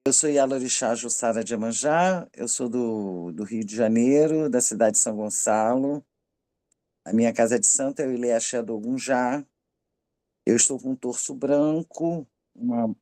Eu sou Yalorixá Jussara de Iemanjá, eu sou do Rio de Janeiro, da cidade de São Gonçalo. A minha casa é de santo é o Ilê Axé do Ogunjá. Eu estou com um torso branco, um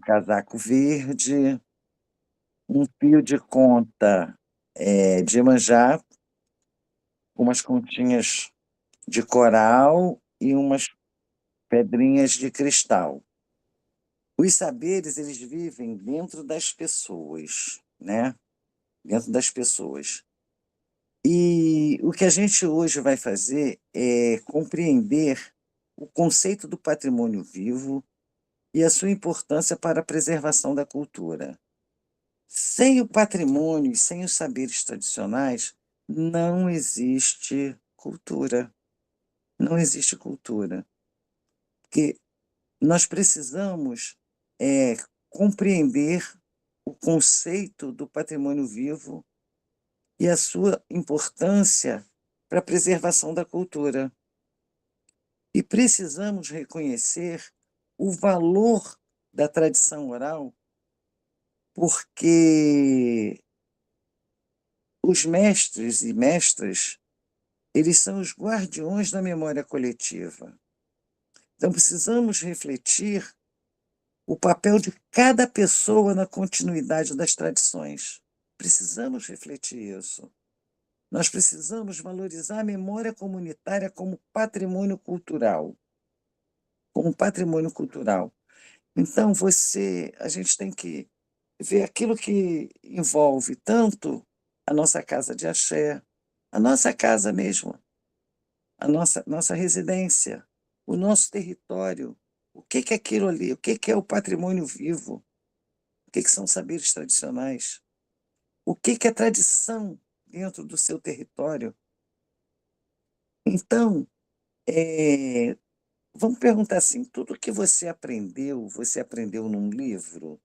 casaco verde, um fio de conta de Iemanjá, com umas continhas de coral e umas pedrinhas de cristal. Os saberes, eles vivem dentro das pessoas, né? Dentro das pessoas. E o que a gente hoje vai fazer é compreender o conceito do patrimônio vivo e a sua importância para a preservação da cultura. Sem o patrimônio e sem os saberes tradicionais, não existe cultura. Não existe cultura. Porque nós precisamos compreender o conceito do patrimônio vivo e a sua importância para a preservação da cultura. E precisamos reconhecer o valor da tradição oral, porque os mestres e mestras, eles são os guardiões da memória coletiva. Então, precisamos refletir o papel de cada pessoa na continuidade das tradições. Precisamos refletir isso. Nós precisamos valorizar a memória comunitária como patrimônio cultural. Como patrimônio cultural. Então, a gente tem que ver aquilo que envolve tanto a nossa casa de axé, a nossa casa mesmo, a nossa residência, o nosso território. O que que é aquilo ali? O que que é o patrimônio vivo? O que que são saberes tradicionais? O que que é tradição dentro do seu território? Então, eh, vamos perguntar assim: tudo que você aprendeu num livro?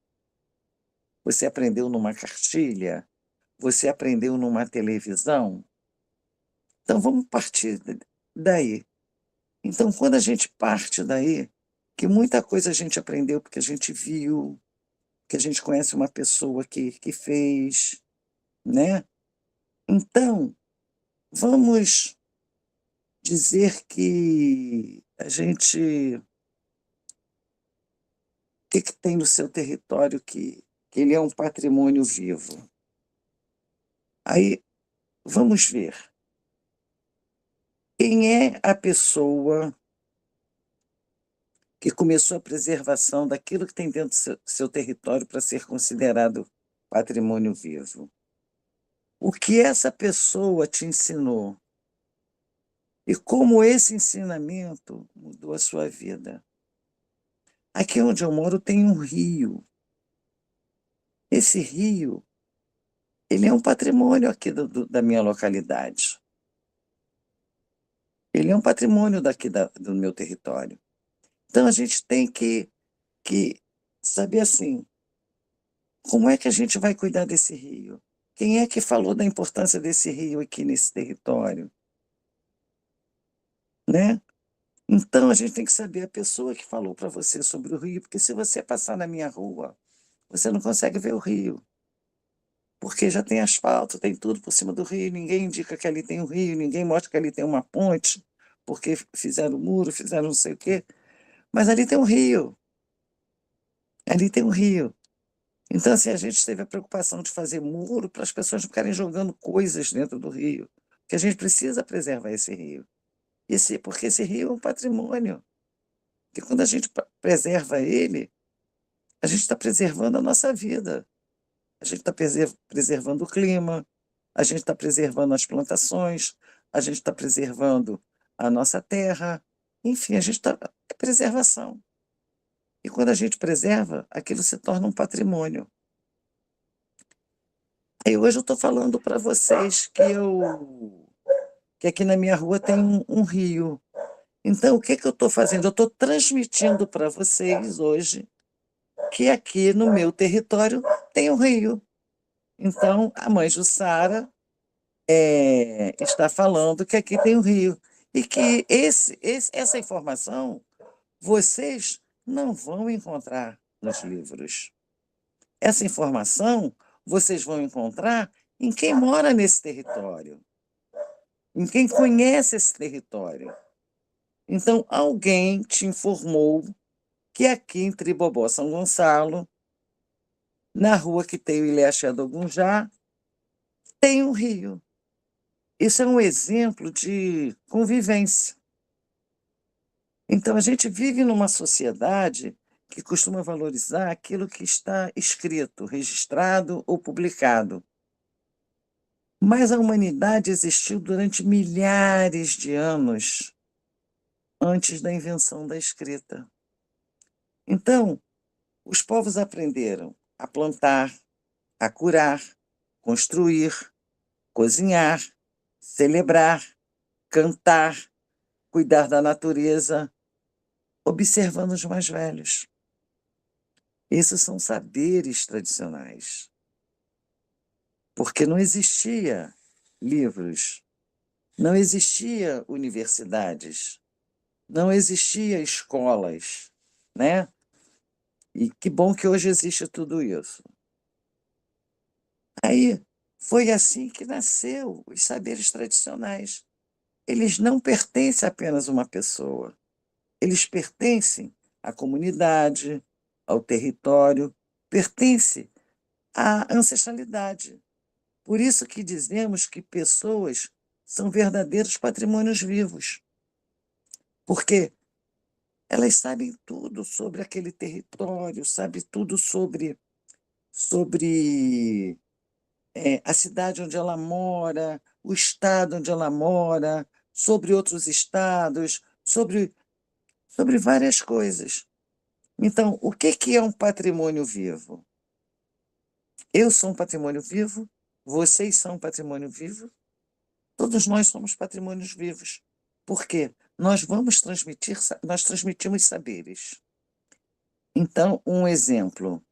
Você aprendeu numa cartilha? Você aprendeu numa televisão? Então vamos partir daí. Então, quando a gente parte daí, que muita coisa a gente aprendeu porque a gente viu, que a gente conhece uma pessoa que fez, né? Então, vamos dizer que a gente. O que, que tem no seu território que ele é um patrimônio vivo? Aí, vamos ver. Quem é a pessoa que começou a preservação daquilo que tem dentro do seu território para ser considerado patrimônio vivo? O que essa pessoa te ensinou? E como esse ensinamento mudou a sua vida? Aqui onde eu moro tem um rio. Esse rio, ele é um patrimônio aqui da minha localidade. Ele é um patrimônio daqui do meu território. Então a gente tem que saber assim, como é que a gente vai cuidar desse rio? Quem é que falou da importância desse rio aqui nesse território? Né? Então a gente tem que saber a pessoa que falou para você sobre o rio, porque se você passar na minha rua, você não consegue ver o rio, porque já tem asfalto, tem tudo por cima do rio, ninguém indica que ali tem um rio, ninguém mostra que ali tem uma ponte, porque fizeram muro, fizeram não sei o quê, mas ali tem um rio, ali tem um rio. Então, assim, a gente teve a preocupação de fazer muro para as pessoas não ficarem jogando coisas dentro do rio, que a gente precisa preservar esse rio. Porque esse rio é um patrimônio, que quando a gente preserva ele, a gente está preservando a nossa vida, a gente está preservando o clima, a gente está preservando as plantações, a gente está preservando a nossa terra, enfim, a gente está. É preservação. E quando a gente preserva, aquilo se torna um patrimônio. E hoje eu estou falando para vocês que aqui na minha rua tem um rio. Então, o que que eu estou fazendo? Eu estou transmitindo para vocês hoje que aqui no meu território tem um rio. Então, a mãe Jussara está falando que aqui tem um rio. E que essa informação vocês não vão encontrar nos livros. Essa informação vocês vão encontrar em quem mora nesse território, em quem conhece esse território. Então, alguém te informou que aqui em Tribobó, São Gonçalo, na rua que tem o Ilhéaxé do Gunjá, tem um rio. Isso é um exemplo de convivência. Então, a gente vive numa sociedade que costuma valorizar aquilo que está escrito, registrado ou publicado. Mas a humanidade existiu durante milhares de anos antes da invenção da escrita. Então, os povos aprenderam a plantar, a curar, construir, cozinhar, celebrar, cantar, cuidar da natureza, observando os mais velhos. Esses são saberes tradicionais, porque não existia livros, não existia universidades, não existia escolas, né? E que bom que hoje existe tudo isso. Aí foi assim que nasceu os saberes tradicionais. Eles não pertencem apenas a uma pessoa, eles pertencem à comunidade, ao território, pertencem à ancestralidade. Por isso que dizemos que pessoas são verdadeiros patrimônios vivos, porque elas sabem tudo sobre aquele território, sabem tudo sobre a cidade onde ela mora, o estado onde ela mora, sobre outros estados, sobre várias coisas. Então, o que que é um patrimônio vivo? Eu sou um patrimônio vivo, vocês são um patrimônio vivo, todos nós somos patrimônios vivos. Por quê? Nós transmitimos saberes. Então, um exemplo,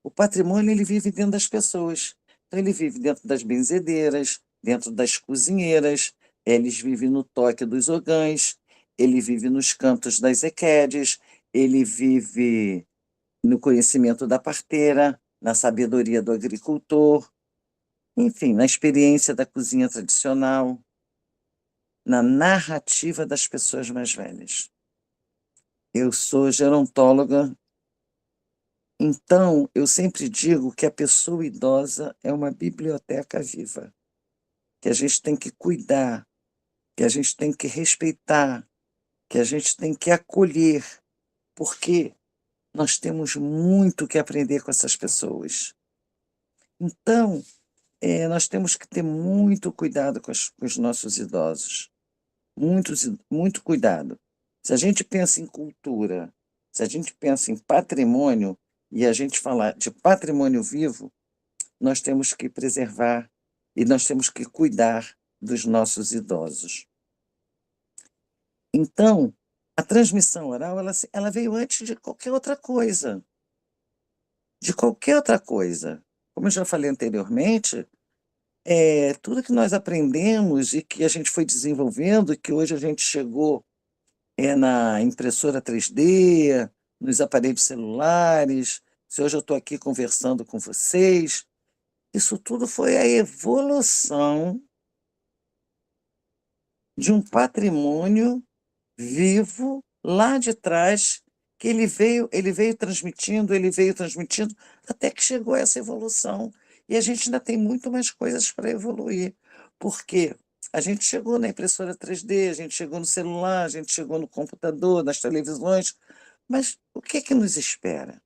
o patrimônio ele vive dentro das pessoas. Então, ele vive dentro das benzedeiras, dentro das cozinheiras, eles vivem no toque dos ogãs, ele vive nos cantos das equedes, ele vive no conhecimento da parteira, na sabedoria do agricultor, enfim, na experiência da cozinha tradicional, na narrativa das pessoas mais velhas. Eu sou gerontóloga, então eu sempre digo que a pessoa idosa é uma biblioteca viva, que a gente tem que cuidar, que a gente tem que respeitar, que a gente tem que acolher, porque nós temos muito que aprender com essas pessoas. Então, nós temos que ter muito cuidado com os nossos idosos, muito cuidado. Se a gente pensa em cultura, se a gente pensa em patrimônio, e a gente falar de patrimônio vivo, nós temos que preservar e nós temos que cuidar dos nossos idosos. Então, a transmissão oral, ela veio antes de qualquer outra coisa. De qualquer outra coisa. Como eu já falei anteriormente, tudo que nós aprendemos e que a gente foi desenvolvendo, e que hoje a gente chegou na impressora 3D, nos aparelhos celulares, se hoje eu estou aqui conversando com vocês, isso tudo foi a evolução de um patrimônio vivo lá de trás, que ele veio transmitindo, até que chegou essa evolução. E a gente ainda tem muito mais coisas para evoluir, porque a gente chegou na impressora 3D, a gente chegou no celular, a gente chegou no computador, nas televisões, mas o que é que nos espera?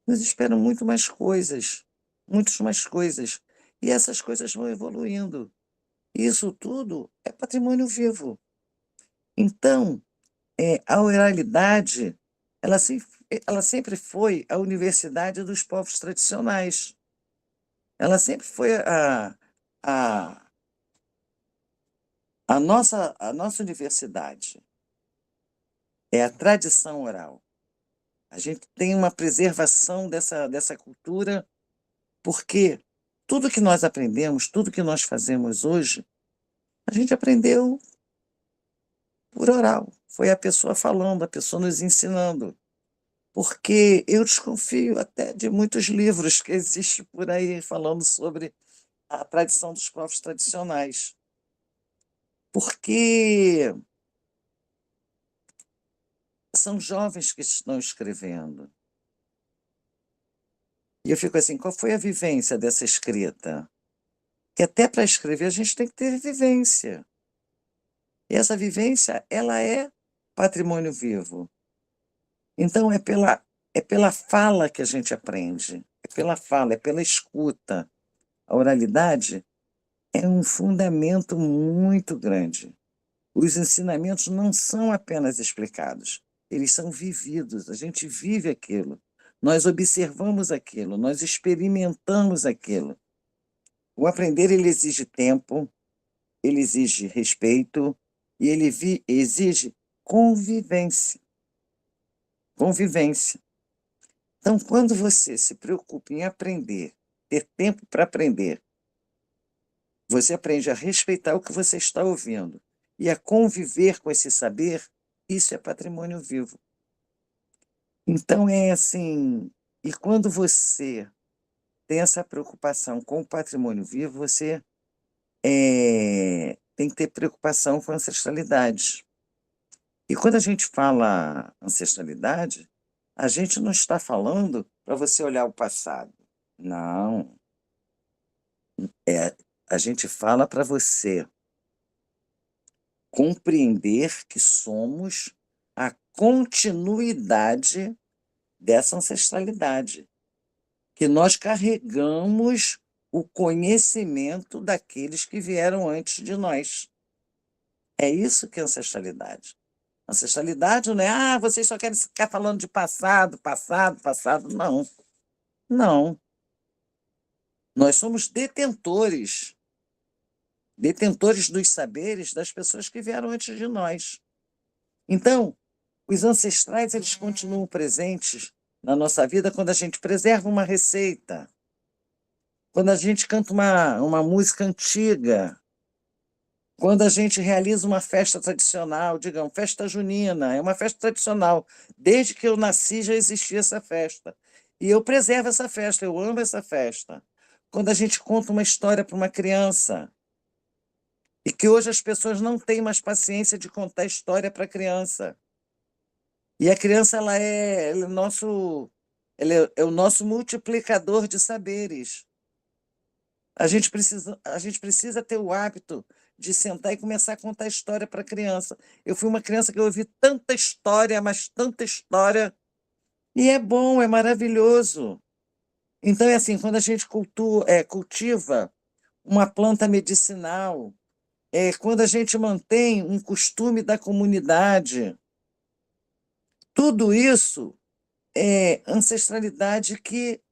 Nos esperam muito mais coisas, muitas mais coisas, e essas coisas vão evoluindo. E isso tudo é patrimônio vivo. Então, a oralidade, ela sempre foi a universidade dos povos tradicionais. Ela sempre foi a, a nossa universidade. É a tradição oral. A gente tem uma preservação dessa cultura, porque tudo que nós aprendemos, tudo que nós fazemos hoje, a gente aprendeu por oral. Foi a pessoa falando, a pessoa nos ensinando. porque eu desconfio até de muitos livros que existem por aí falando sobre a tradição dos povos tradicionais. Porque são jovens que estão escrevendo. E eu fico assim, qual foi a vivência dessa escrita? Que até para escrever a gente tem que ter vivência. E essa vivência, ela é patrimônio vivo. Então é pela fala que a gente aprende, é pela fala, é pela escuta. A oralidade é um fundamento muito grande. Os ensinamentos não são apenas explicados, eles são vividos, a gente vive aquilo. Nós observamos aquilo, nós experimentamos aquilo. O aprender ele exige tempo, ele exige respeito e ele exige convivência. Convivência. Então, quando você se preocupa em aprender, ter tempo para aprender, você aprende a respeitar o que você está ouvindo e a conviver com esse saber, isso é patrimônio vivo. Então é assim, e quando você tem essa preocupação com o patrimônio vivo, você tem que ter preocupação com a ancestralidade. E quando a gente fala ancestralidade, a gente não está falando para você olhar o passado. Não. A gente fala para você compreender que somos a continuidade dessa ancestralidade, que nós carregamos o conhecimento daqueles que vieram antes de nós. É isso que é ancestralidade. Ancestralidade não é, vocês só querem ficar falando de passado, passado, passado. Não, não. Nós somos detentores dos saberes das pessoas que vieram antes de nós. Então, os ancestrais, eles continuam presentes na nossa vida quando a gente preserva uma receita, quando a gente canta uma música antiga, quando a gente realiza uma festa tradicional, digamos, festa junina, é uma festa tradicional. Desde que eu nasci já existia essa festa. E eu preservo essa festa, eu amo essa festa. Quando a gente conta uma história para uma criança, e que hoje as pessoas não têm mais paciência de contar história para a criança. E a criança, ela é o nosso multiplicador de saberes. A gente precisa ter o hábito de sentar e começar a contar história para a criança. Eu fui uma criança que eu ouvi tanta história, mas tanta história, e é bom, é maravilhoso. Então, é assim, quando a gente cultiva uma planta medicinal, quando a gente mantém um costume da comunidade, tudo isso é ancestralidade que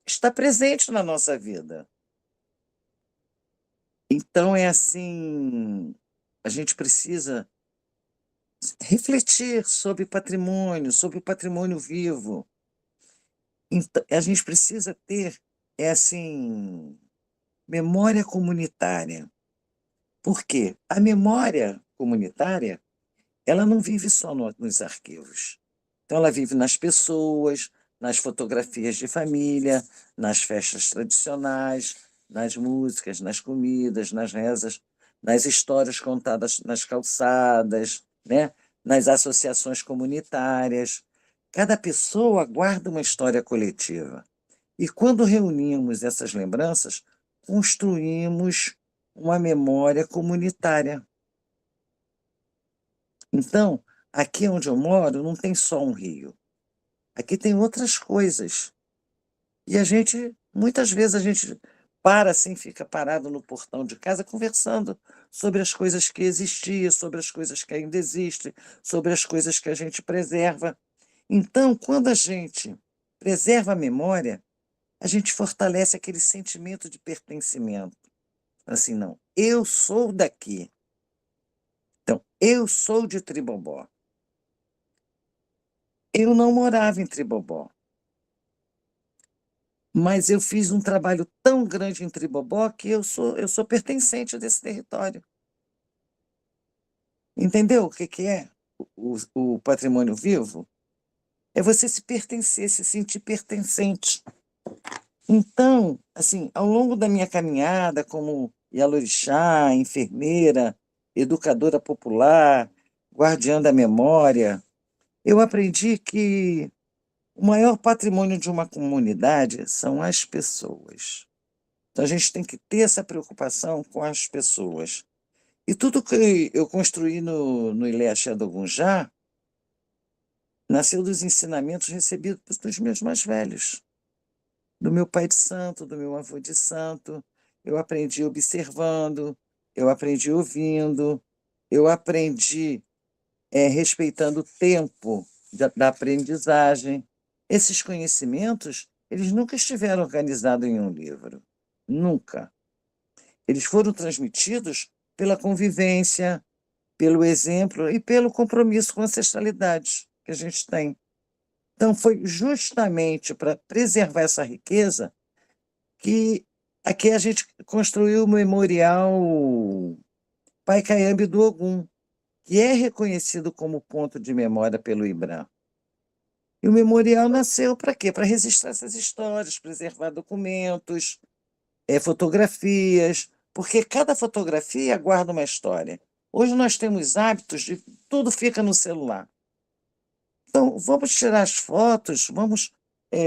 está presente na nossa vida. Então é assim, a gente precisa refletir sobre o patrimônio vivo. Então, a gente precisa ter, assim, memória comunitária. Por quê? A memória comunitária, ela não vive só nos arquivos. Então ela vive nas pessoas, nas fotografias de família, nas festas tradicionais, nas músicas, nas comidas, nas rezas, nas histórias contadas nas calçadas, né? Nas associações comunitárias. Cada pessoa guarda uma história coletiva. E quando reunimos essas lembranças, construímos uma memória comunitária. Então, aqui onde eu moro, não tem só um rio. Aqui tem outras coisas. E muitas vezes a gente para assim, fica parado no portão de casa conversando sobre as coisas que existiam, sobre as coisas que ainda existem, sobre as coisas que a gente preserva. Então, quando a gente preserva a memória, a gente fortalece aquele sentimento de pertencimento. Assim, não, eu sou daqui. Então, eu sou de Tribobó. Eu não morava em Tribobó, mas eu fiz um trabalho tão grande em Tribobó que eu sou pertencente desse território. Entendeu o que é o patrimônio vivo? é você se pertencer, se sentir pertencente. Então, assim, ao longo da minha caminhada como Yalorixá, enfermeira, educadora popular, guardiã da memória, eu aprendi que o maior patrimônio de uma comunidade são as pessoas. Então a gente tem que ter essa preocupação com as pessoas. E tudo que eu construí no Ilê Axé do Gunjá nasceu dos ensinamentos recebidos dos meus mais velhos, do meu pai de santo, do meu avô de santo. Eu aprendi observando, eu aprendi ouvindo, eu aprendi respeitando o tempo da aprendizagem. Esses conhecimentos, eles nunca estiveram organizados em um livro, nunca. Eles foram transmitidos pela convivência, pelo exemplo e pelo compromisso com a ancestralidade que a gente tem. Então, foi justamente para preservar essa riqueza que aqui a gente construiu o Memorial Pai Caiambe do Ogum, que é reconhecido como ponto de memória pelo IBRAM. E o memorial nasceu para quê? Para registrar essas histórias, preservar documentos, fotografias, porque cada fotografia guarda uma história. Hoje nós temos hábitos de tudo fica no celular. Então, vamos tirar as fotos, vamos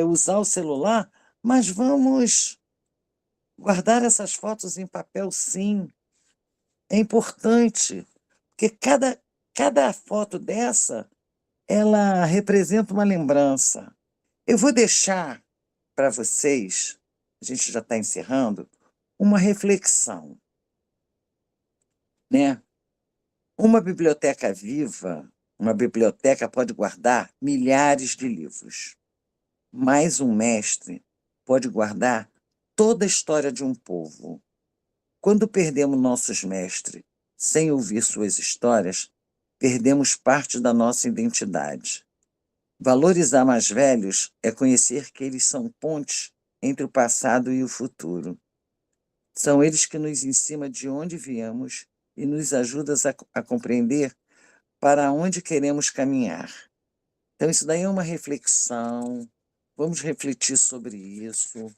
usar o celular, mas vamos guardar essas fotos em papel, sim. É importante, porque cada foto dessa, ela representa uma lembrança. Eu vou deixar para vocês, a gente já está encerrando, uma reflexão, né? Uma biblioteca viva, uma biblioteca pode guardar milhares de livros, mas um mestre pode guardar toda a história de um povo. Quando perdemos nossos mestres sem ouvir suas histórias, perdemos parte da nossa identidade. Valorizar mais velhos é conhecer que eles são pontes entre o passado e o futuro. São eles que nos ensinam de onde viemos e nos ajudam a compreender para onde queremos caminhar. Então, isso daí é uma reflexão, vamos refletir sobre isso.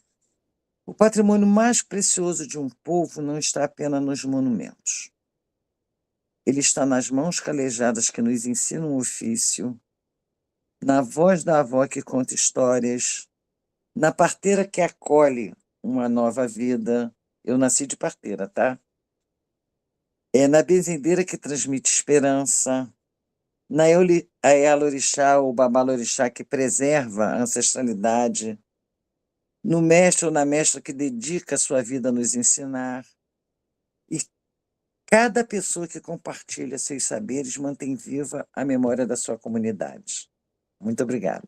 O patrimônio mais precioso de um povo não está apenas nos monumentos. Ele está nas mãos calejadas que nos ensinam o ofício, na voz da avó que conta histórias, na parteira que acolhe uma nova vida. Eu nasci de parteira, tá? É na benzedeira que transmite esperança, na Ayalorixá ou Babalorixá que preserva a ancestralidade, no mestre ou na mestra que dedica a sua vida a nos ensinar. E cada pessoa que compartilha seus saberes mantém viva a memória da sua comunidade. Muito obrigada.